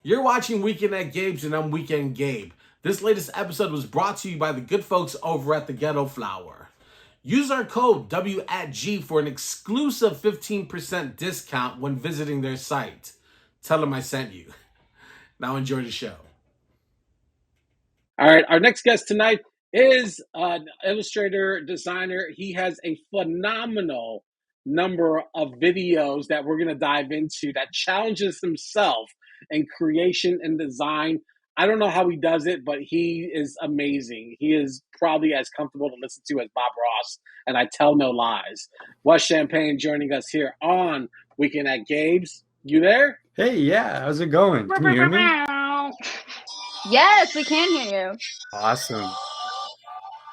You're watching Weekend at Gabe's and I'm Weekend Gabe. This latest episode was brought to you by the good folks over at the Ghetto Flower. Use our code W@G for an exclusive 15% discount when visiting their site. Tell them I sent you. Now enjoy the show. All right, our next guest tonight is an illustrator, designer. He has a phenomenal number of videos that we're going to dive into that challenges himself in creation and design. I don't know how he does it, but he is amazing. He is probably as comfortable to listen to as Bob Ross, and I tell no lies. Wes Champagne joining us here on Weekend at Gabe's. You there? Hey, yeah, how's it going? Can you hear me? Yes, we can hear you. Awesome.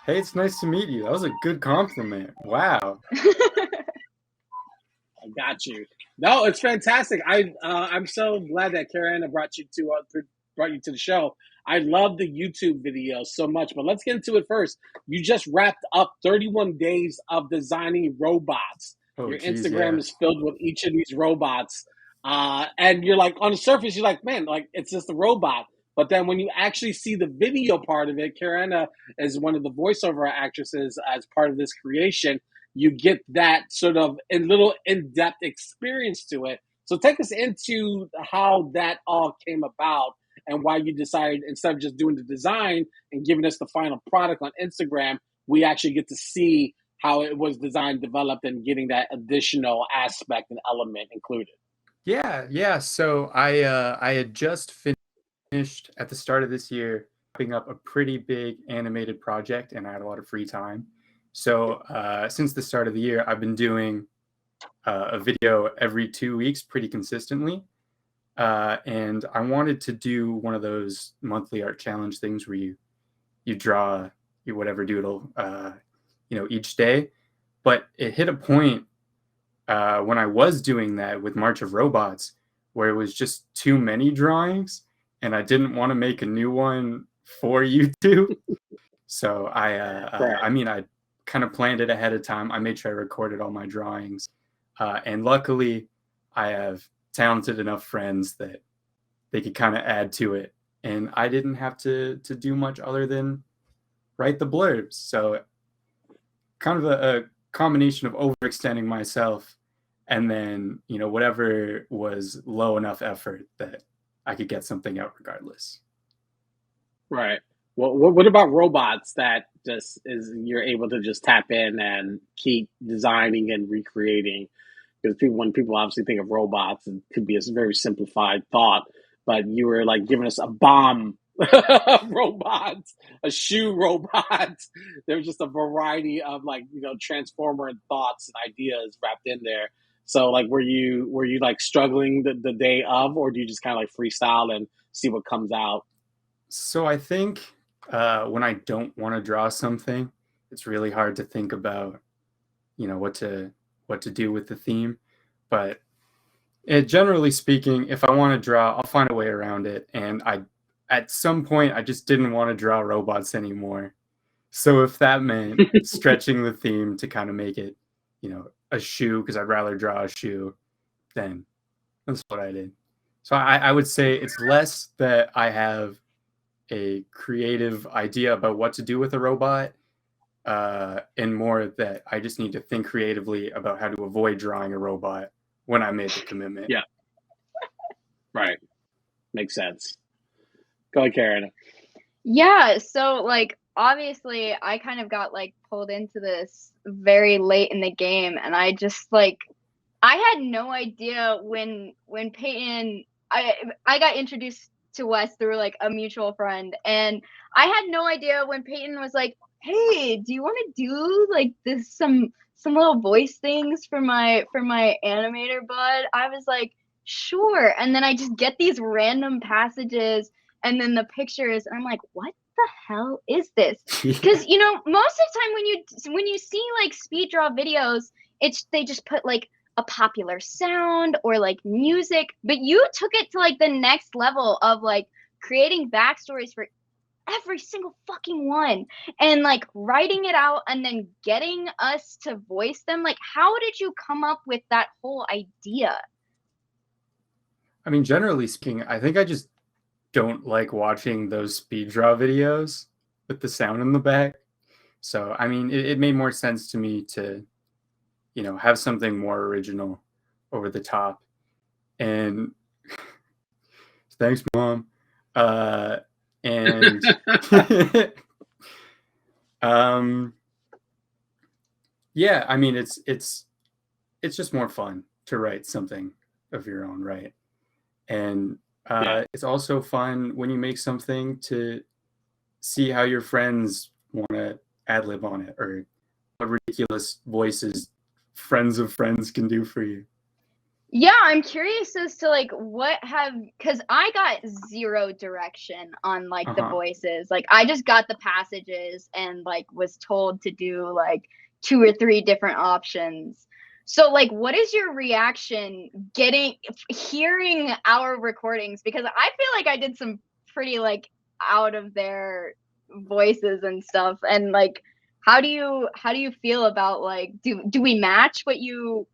Hey, it's nice to meet you. That was a good compliment. Wow. I got you. No, it's fantastic. I'm so glad that Karen brought you to the show. I love the YouTube videos so much, but let's get into it first. You just wrapped up 31 days of designing robots. Oh, Your geez, Instagram yeah. is filled with each of these robots, and you're like on the surface, you're like, man, like it's just a robot. But then when you actually see the video part of it, Karen is one of the voiceover actresses as part of this creation. You get that sort of a little in-depth experience to it. So take us into how that all came about and why you decided, instead of just doing the design and giving us the final product on Instagram, we actually get to see how it was designed, developed, and getting that additional aspect and element included. Yeah. So I had just finished at the start of this year wrapping up a pretty big animated project, and I had a lot of free time. So since the start of the year, I've been doing a video every 2 weeks pretty consistently. And I wanted to do one of those monthly art challenge things where you draw your whatever doodle, each day. But it hit a point when I was doing that with March of Robots where it was just too many drawings, and I didn't want to make a new one for YouTube. So I kind of planned it ahead of time. I made sure I recorded all my drawings, and luckily, I have talented enough friends that they could kind of add to it, and I didn't have to do much other than write the blurbs. So kind of a combination of overextending myself and then, whatever was low enough effort that I could get something out regardless. Right. Well, what about robots that just is you're able to just tap in and keep designing and recreating? Because when people obviously think of robots, it could be a very simplified thought, but you were like giving us a bomb robot, a shoe robot. There's just a variety of transformer thoughts and ideas wrapped in there. So like, were you like struggling the day of, or do you just kind of like freestyle and see what comes out? So I think when I don't want to draw something, it's really hard to think about, what to do with the theme. But generally speaking, if I want to draw, I'll find a way around it. And at some point, I just didn't want to draw robots anymore. So if that meant stretching the theme to kind of make it, a shoe, because I'd rather draw a shoe, then that's what I did. So I would say it's less that I have a creative idea about what to do with a robot, and more that I just need to think creatively about how to avoid drawing a robot when I made the commitment. Yeah, right. Makes sense. Go ahead, Karen. Yeah, so like obviously I kind of got like pulled into this very late in the game, and I had no idea when Peyton I got introduced to Wes through like a mutual friend, and I had no idea when Peyton was like, "Hey, do you want to do like this some little voice things for my animator bud?" I was like, "Sure." And then I just get these random passages and then the pictures, and I'm like, "What the hell is this?" Because most of the time when you see like speed draw videos, they just put like a popular sound or like music, but you took it to like the next level of like creating backstories for every single fucking one and like writing it out and then getting us to voice them. Like, how did you come up with that whole idea? I mean, generally speaking, I think I just don't like watching those speed draw videos with the sound in the back. So, I mean, it made more sense to me to, have something more original over the top. And thanks, Mom. And yeah, I mean, it's just more fun to write something of your own, right? And it's also fun when you make something to see how your friends want to ad lib on it, or what ridiculous voices friends of friends can do for you. Yeah, I'm curious as to like because I got zero direction on like the voices. Like I just got the passages and like was told to do like 2 or 3 different options. So like what is your reaction hearing our recordings? Because I feel like I did some pretty like out of their voices and stuff. And like how do you feel about like do we match what you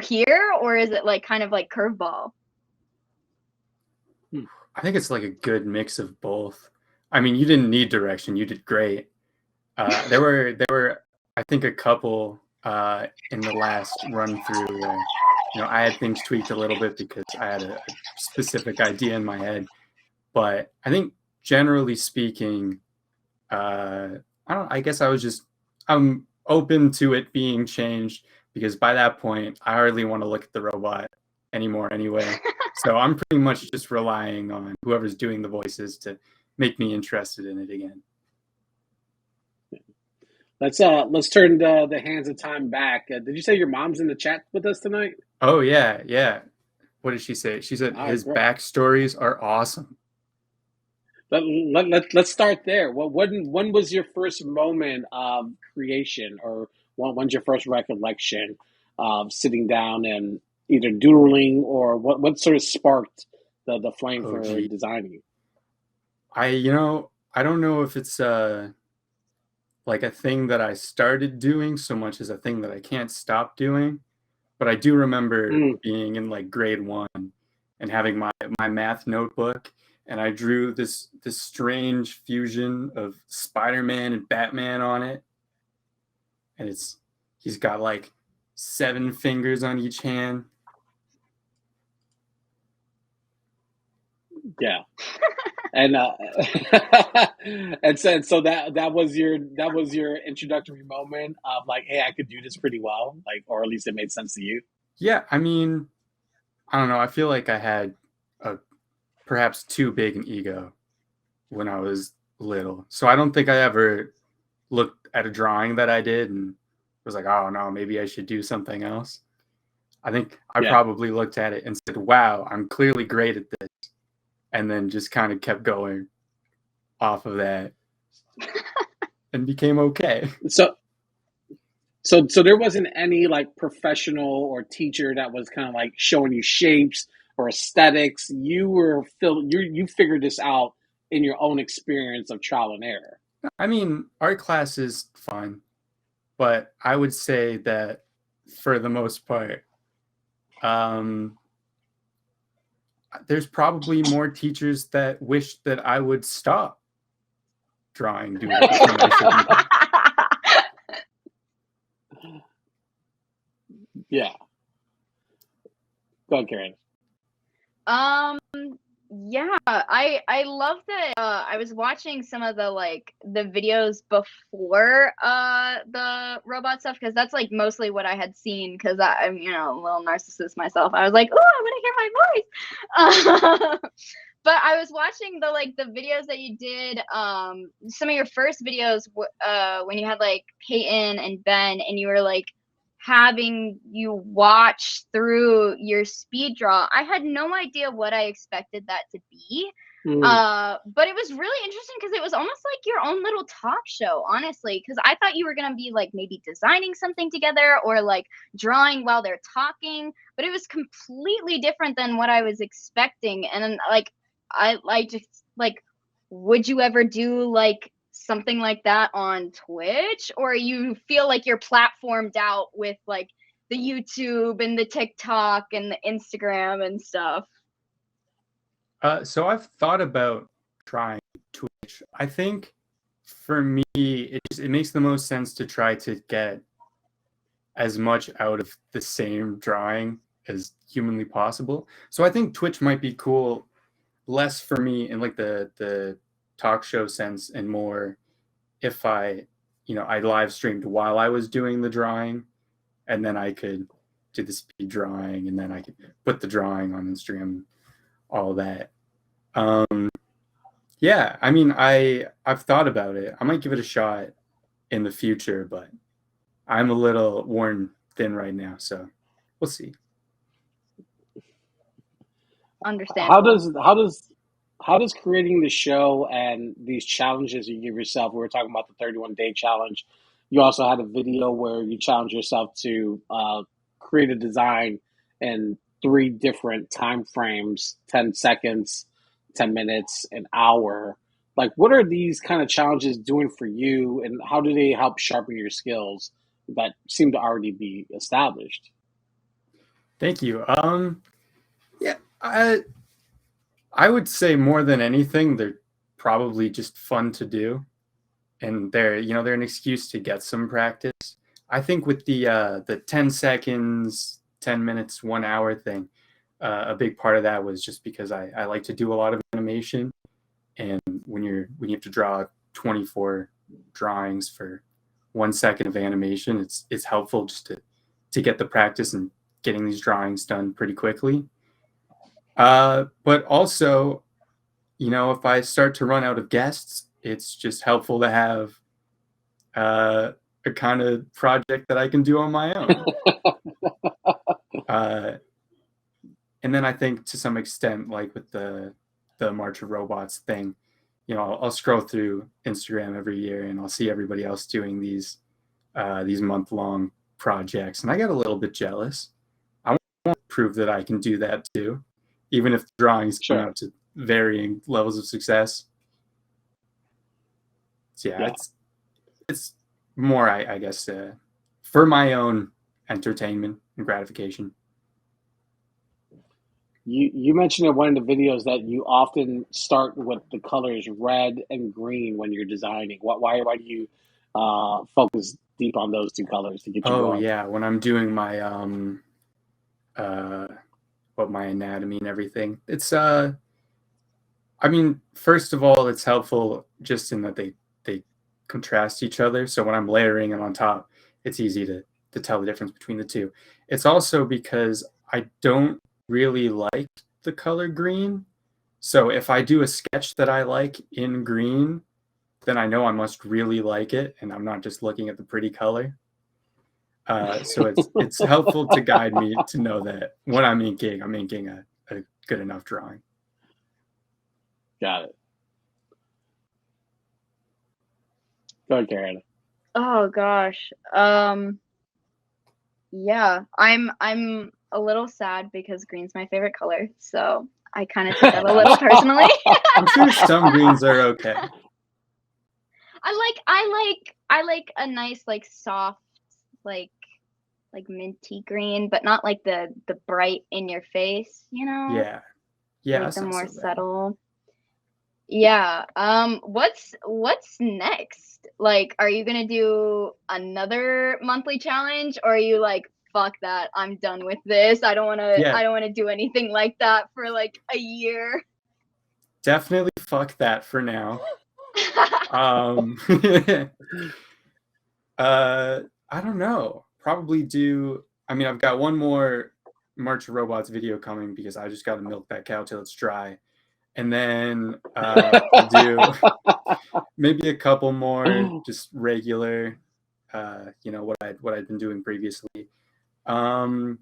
hear, or is it like kind of like curveball? I think it's like a good mix of both. I mean, you didn't need direction. You did great. There were I think a couple in the last run through where I had things tweaked a little bit because I had a specific idea in my head. But I think generally speaking, I guess I'm open to it being changed, because by that point I hardly want to look at the robot anymore anyway. So I'm pretty much just relying on whoever's doing the voices to make me interested in it again. Let's turn the hands of time back. Did you say your mom's in the chat with us tonight? Oh yeah. What did she say? She said his backstories are awesome. Let's start there. When was your first moment of creation, or when's your first recollection of sitting down and either doodling, or what sort of sparked the flame for designing? I don't know if it's like a thing that I started doing so much as a thing that I can't stop doing. But I do remember being in like grade 1 and having my math notebook, and I drew this strange fusion of Spider-Man and Batman on it. And he's got like 7 fingers on each hand. Yeah. And and so that was your introductory moment of like, hey, I could do this pretty well, like, or at least it made sense to you. Yeah, I mean, I don't know. I feel like I had perhaps too big an ego when I was little, so I don't think I ever looked at a drawing that I did and was like, oh no, maybe I should do something else. I think I probably looked at it and said, wow, I'm clearly great at this, and then just kind of kept going off of that and became okay. So there wasn't any like professional or teacher that was kind of like showing you shapes or aesthetics. You figured this out in your own experience of trial and error. I mean, art class is fun, but I would say that for the most part, there's probably more teachers that wish that I would stop drawing doodles when I shouldn't. Yeah. Go ahead, Karen. Yeah, I love that. I was watching some of the videos before the robot stuff, because that's like mostly what I had seen, because I'm a little narcissist myself. I was like, oh, I want to hear my voice. But I was watching the videos that you did, some of your first videos when you had like Peyton and Ben, and you were like having you watch through your speed draw. I had no idea what I expected that to be. But it was really interesting, because it was almost like your own little talk show, honestly, because I thought you were going to be like maybe designing something together or like drawing while they're talking, but it was completely different than what I was expecting. And like I just like, would you ever do like something like that on Twitch, or you feel like you're platformed out with like the YouTube and the TikTok and the Instagram and stuff? So I've thought about trying Twitch. I think for me, it makes the most sense to try to get as much out of the same drawing as humanly possible. So I think Twitch might be cool, less for me in like the talk show sense, and more if I live streamed while I was doing the drawing, and then I could do the speed drawing, and then I could put the drawing on Instagram, all that. Yeah, I mean, I've thought about it. I might give it a shot in the future, but I'm a little worn thin right now, so we'll see. Understandable. How does creating the show and these challenges you give yourself? We were talking about the 31-day challenge. You also had a video where you challenge yourself to create a design in 3 different time frames: 10 seconds, 10 minutes, an hour. Like, what are these kind of challenges doing for you, and how do they help sharpen your skills that seem to already be established? Thank you. Yeah, I would say more than anything, they're probably just fun to do, and they're an excuse to get some practice. I think with the 10 seconds, 10 minutes, 1 hour thing, a big part of that was just because I like to do a lot of animation, and when you have to draw 24 drawings for 1 second of animation, it's helpful just to get the practice and getting these drawings done pretty quickly. But also, if I start to run out of guests, it's just helpful to have a kind of project that I can do on my own. And then I think to some extent, like with the March of Robots thing, I'll scroll through Instagram every year and I'll see everybody else doing these month-long projects, and I get a little bit jealous. I want to prove that I can do that too, even if the drawings come out to varying levels of success. So yeah. It's more, I guess, for my own entertainment and gratification. You mentioned in one of the videos that you often start with the colors red and green when you're designing. Why do you focus deep on those 2 colors to get you going? Oh yeah, when I'm doing my my anatomy and everything, it's I mean, first of all, it's helpful just in that they contrast each other. So when I'm layering them on top, it's easy to tell the difference between the 2. It's also because I don't really like the color green. So if I do a sketch that I like in green, then I know I must really like it, and I'm not just looking at the pretty color. So it's helpful to guide me to know that when I'm inking a good enough drawing. Got it. Go ahead, Karen. Oh gosh. Yeah, I'm a little sad because green's my favorite color, so I kind of took that a little personally. I'm sure some greens are okay. I like a nice, like, soft, like minty green, but not like the bright in your face, Yeah, like the more subtle. Yeah. What's next? Like, are you gonna do another monthly challenge, or are you like, fuck that, I'm done with this. I don't wanna do anything like that for like a year. Definitely fuck that for now. I don't know. Probably do. I mean, I've got one more March of Robots video coming because I just got to milk that cow till it's dry, and then I'll do maybe a couple more just regular, what I'd been doing previously, and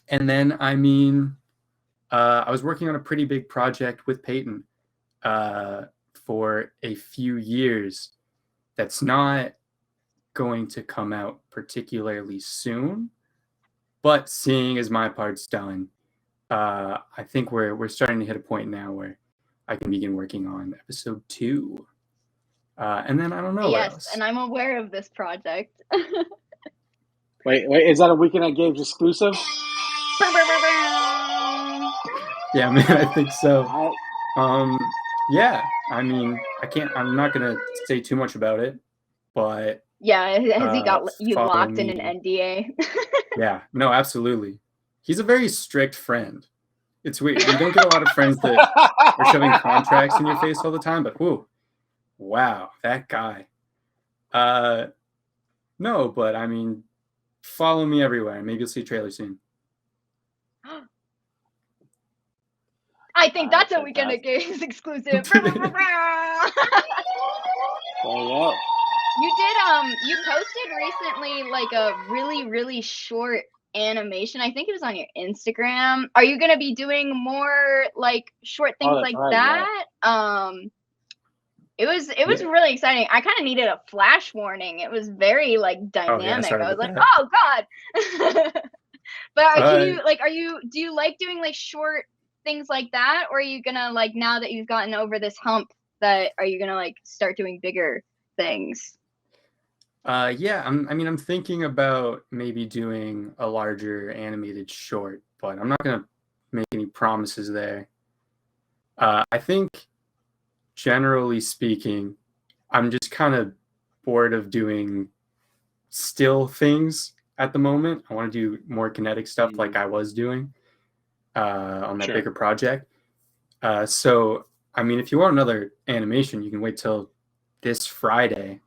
then I mean, I was working on a pretty big project with Peyton for a few years. That's not going to come out particularly soon, but seeing as my part's done, I think we're starting to hit a point now where I can begin working on episode 2, and then I don't know. Yes, and I'm aware of this project. Wait, is that a Weekend at Gabe's exclusive? Yeah, man, I think so. I, Yeah, I mean, I'm not gonna say too much about it, but Yeah, has he got you follow locked in an me. NDA? Yeah, no, absolutely. He's a very strict friend. It's weird. You don't get a lot of friends that are shoving contracts in your face all the time, but whoo, wow, that guy. No, but I mean, follow me everywhere. Maybe you'll see a trailer soon. I think that's a fantastic. Weekend at Games exclusive. There you go. You posted recently like a really short animation. I think it was on your Instagram. Are you gonna be doing more like short things That's like right, that? It was really exciting. I kind of needed a flash warning. It was very like dynamic. sorry I was about like, that. oh god. But do you like doing like short things like that, or are you gonna like, now that you've gotten over this hump, that are you gonna like start doing bigger things? Yeah, I'm thinking about maybe doing a larger animated short, but I'm not gonna make any promises there. I think, generally speaking, I'm just kind of bored of doing still things at the moment. I want to do more kinetic stuff like I was doing on that bigger project. So, I mean, if you want another animation, you can wait till this Friday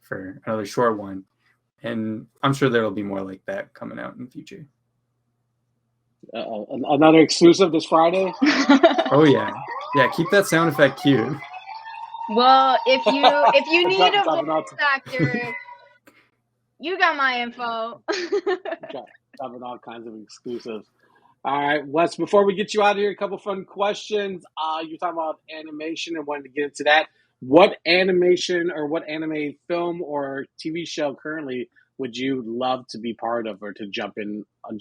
for another short one. And I'm sure there'll be more like that coming out in the future. Another exclusive this Friday. Oh yeah, yeah. Keep that sound effect cute. Well, if you need a Dropping voice actor, you got my info. dropping all kinds of exclusives. All right, Wes, before we get you out of here, a couple fun questions. You're talking about animation and wanted to get into that. What animation or what anime film or TV show currently would you love to be part of or to jump in on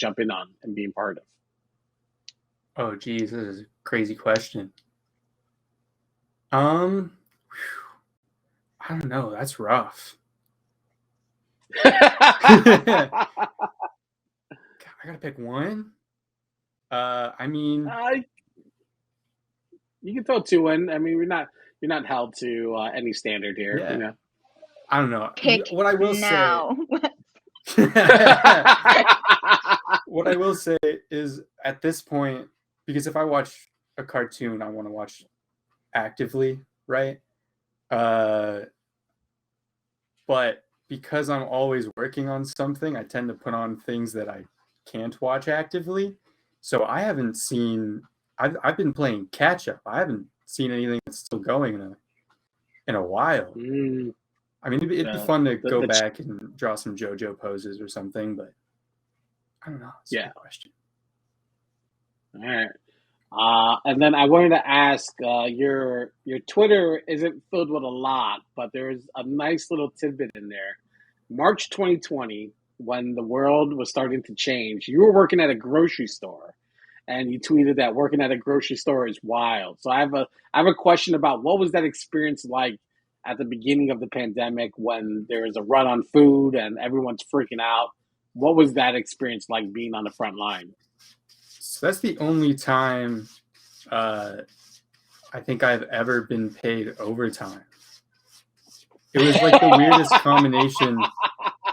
and being part of? Oh geez, this is a crazy question. I don't know. That's rough. I gotta pick one. I mean, you can throw two in. I mean, you're not held to any standard here. Yeah. You know? I don't know. Pick what I will now. say. What I will say is, at this point, because if I watch a cartoon, I want to watch actively, right? But because I'm always working on something, I tend to put on things that I can't watch actively. So I haven't seen. I've been playing catch up. I haven't seen anything that's still going in a while. I mean, it'd be fun to go back and draw some JoJo poses or something, but I don't know. It's a good question. All right. And then I wanted to ask, your Twitter isn't filled with a lot, but there's a nice little tidbit in there. March 2020, when the world was starting to change, you were working at a grocery store, and you tweeted that working at a grocery store is wild. So I have a question about what was that experience like at the beginning of the pandemic when there was a run on food and everyone's freaking out. What was that experience like being on the front line? So that's the only time I think I've ever been paid overtime. It was like the weirdest combination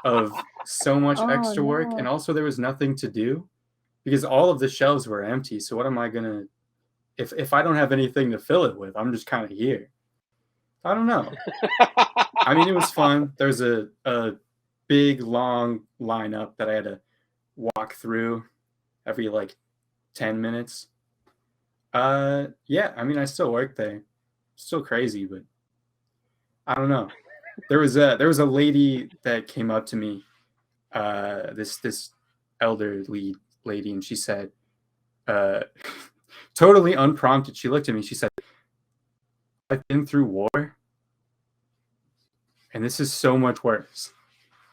of so much extra work, and also there was nothing to do because all of the shelves were empty. So what am I gonna, if I don't have anything to fill it with, I'm just kind of here. I don't know. I mean, it was fun. There's a big long lineup that I had to walk through every like 10 minutes. Yeah, I mean, I still work there. Still crazy, but I don't know. There was a lady that came up to me, this elderly lady, and she said, totally unprompted, she looked at me, she said, I've been through war, and this is so much worse.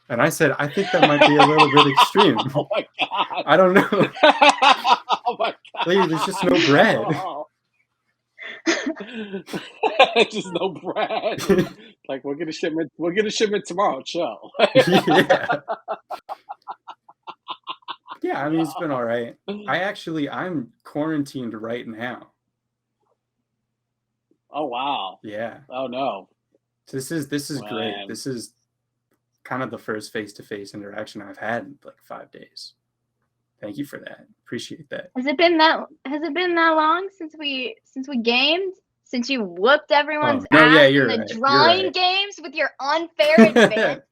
And I said, I think that might be a little bit extreme. Oh my god! I don't know. Oh my god! Lady, there's just no bread. Just no bread. Like, we'll get a shipment tomorrow. Chill. Yeah. Yeah, I mean, it's been all right. I'm quarantined right now. Oh wow. Yeah. Oh no. This is great. Man. This is kind of the first face-to-face interaction I've had in like 5 days. Thank you for that. Appreciate that. Has it been that long since we gamed? Since you whooped everyone's no, yeah, ass in you're the right. drawing You're games with your unfair advantage?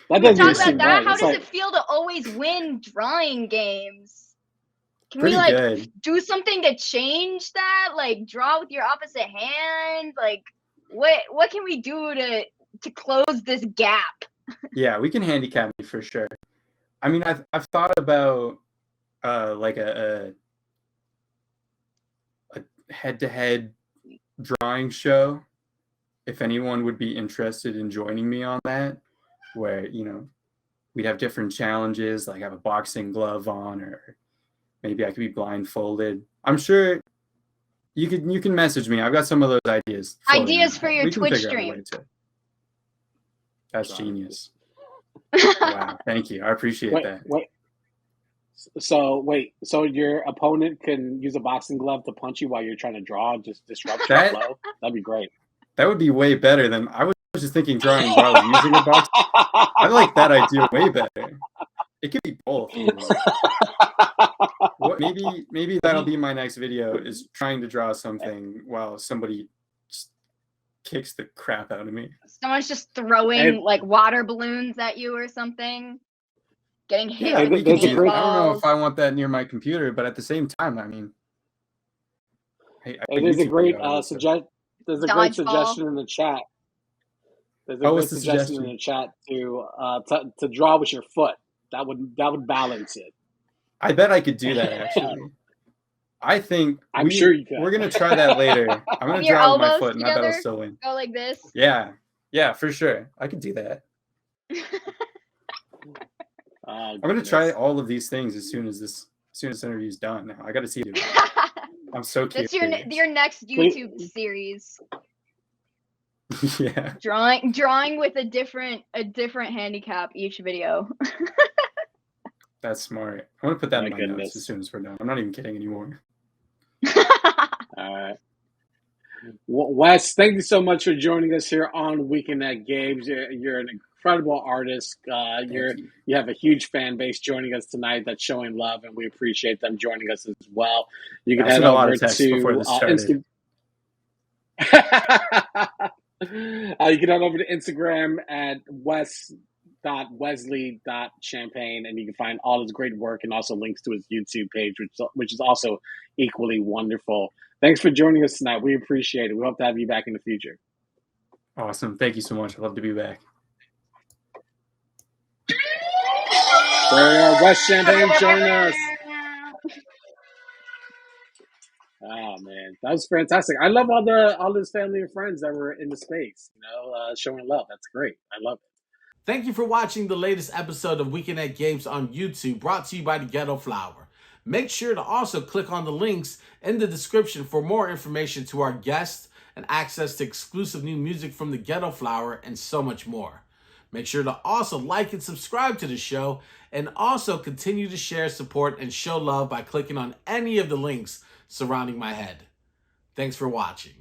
That We doesn't talk even about seem that. right. How It's does like, it feel to always win drawing games? Can pretty we like good. do something to change that? Like draw with your opposite hand? Like what can we do to close this gap? Yeah, we can handicap me for sure. I mean, I've thought about like a head-to-head drawing show. If anyone would be interested in joining me on that, where we'd have different challenges, like have a boxing glove on, or maybe I could be blindfolded. I'm sure you can message me. I've got some of those ideas. Ideas for your we can Twitch figure out a way stream. to. That's genius. Wow, thank you. I appreciate that. So your opponent can use a boxing glove to punch you while you're trying to draw, just disrupt your flow? That'd be great. That would be way better than I was just thinking drawing while I was using a box. I like that idea way better. It could be both. Maybe that'll be my next video, is trying to draw something while somebody just kicks the crap out of me. Someone's just throwing like water balloons at you or something. Getting hit with I don't know if I want that near my computer, but at the same time, I mean, there's a great suggestion in the chat. There's a great suggestion in the chat to draw with your foot. That would balance it. I bet I could do that actually. I think I'm sure you can. We're gonna try that later. I'm gonna draw with my foot, and that'll still win. Go like this. Yeah, for sure. I could do that. I'm gonna try all of these things as soon as this interview's done. Now I got to see it. I'm so curious. That's your next YouTube series. Yeah. Drawing with a different handicap each video. That's smart. I'm gonna put that in my notes as soon as we're done. I'm not even kidding anymore. All right. Well, Wes, thank you so much for joining us here on Weekend at Gabe's. You're an incredible artist. You have a huge fan base joining us tonight that's showing love, and we appreciate them joining us as well. You can head over to Instagram. You can head over to Instagram at wes.wesley.champagne, and you can find all his great work and also links to his YouTube page, which is also equally wonderful. Thanks for joining us tonight. We appreciate it. We hope to have you back in the future. Awesome. Thank you so much. I'd love to be back. Wes Champagne joining us. Oh man, that was fantastic. I love all his family and friends that were in the space, showing love. That's great. I love it. Thank you for watching the latest episode of Weekend at Games on YouTube, brought to you by the Ghetto Flower. Make sure to also click on the links in the description for more information to our guests and access to exclusive new music from the Ghetto Flower and so much more. Make sure to also like and subscribe to the show, and also continue to share, support, and show love by clicking on any of the links surrounding my head. Thanks for watching.